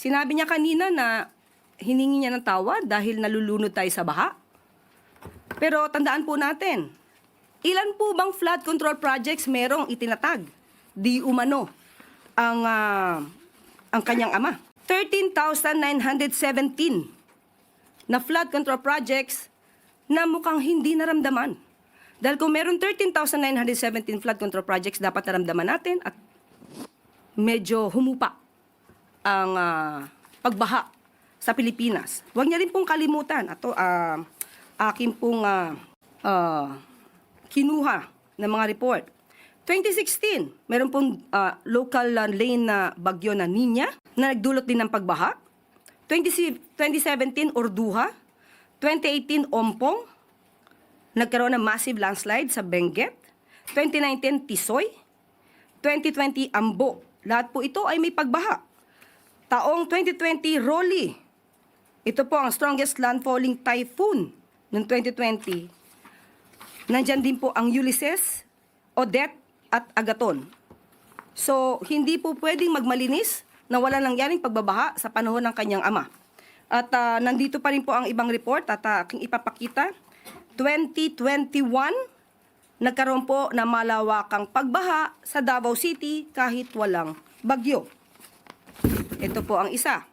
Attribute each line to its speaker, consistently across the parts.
Speaker 1: Sinabi niya kanina na hiningi niya ng tawad dahil nalulunod tayo sa baha. Pero tandaan po natin, ilan po bang flood control projects merong itinatag? Di umano ang kanyang ama. 13,917 na flood control projects na mukhang hindi naramdaman. Dahil kung meron 13,917 flood control projects, dapat naramdaman natin at medyo humupa ang pagbaha sa Pilipinas. Huwag niya rin pong kalimutan. Ito, akin pong kinuha ng mga report. 2016, meron pong local lane na bagyo na Nina na nagdulot din ng pagbaha. 2017, Orduha. 2018, Ompong. Nagkaroon ng massive landslide sa Benguet. 2019, Tisoy. 2020, Ambo. Lahat po ito ay may pagbaha. Taong 2020, Rolly. Ito po ang strongest landfalling typhoon noong 2020. Nandyan din po ang Ulysses, Odette, at Agaton. So, hindi po pwedeng magmalinis na wala nangyaring pagbabaha sa panahon ng kanyang ama. At nandito pa rin po ang ibang report at aking ipapakita. 2021, nagkaroon po na malawakang pagbaha sa Davao City kahit walang bagyo. Ito po ang isa.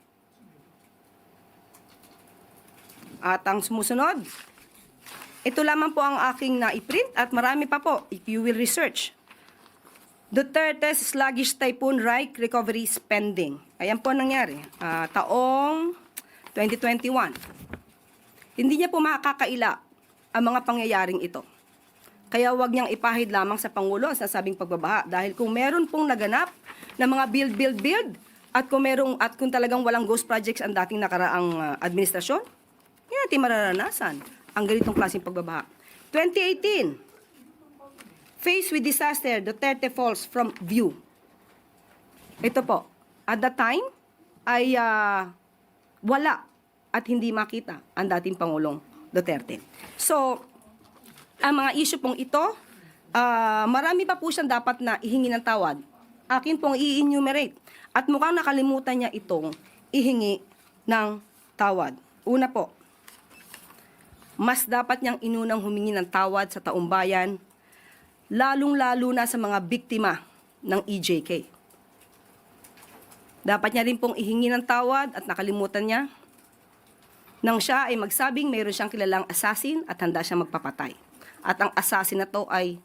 Speaker 1: At ang sumusunod, ito lamang po ang aking na-print at marami pa po if you will research. Duterte's sluggish typhoon Reich recovery spending. Ayan po nangyari. Taong 2021. Hindi niya po makakaila ang mga pangyayaring ito. Kaya wag niyang ipahid lamang sa Pangulo ang sasabing pagbabaha. Dahil kung meron pong naganap na mga build, at kung talagang walang ghost projects ang dating nakaraang administrasyon, hindi natin mararanasan ang ganitong klaseng pagbabaha. 2018, faced with disaster, Duterte falls from view. Ito po, at that time, ay wala at hindi makita ang dating Pangulong Duterte. So, ang mga issue pong ito, marami pa po siyang dapat na ihingi ng tawad. Akin pong i-enumerate. At mukhang nakalimutan niya itong ihingi ng tawad. Una po, mas dapat niyang inunang humingi ng tawad sa taumbayan, lalong-lalo na sa mga biktima ng EJK. Dapat niya rin pong ihingi ng tawad at nakalimutan niya nang siya ay magsabing mayroon siyang kilalang assassin at handa siyang magpapatay. At ang assassin na to ay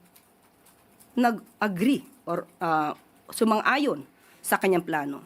Speaker 1: nag-agree or sumang-ayon sa kanyang plano.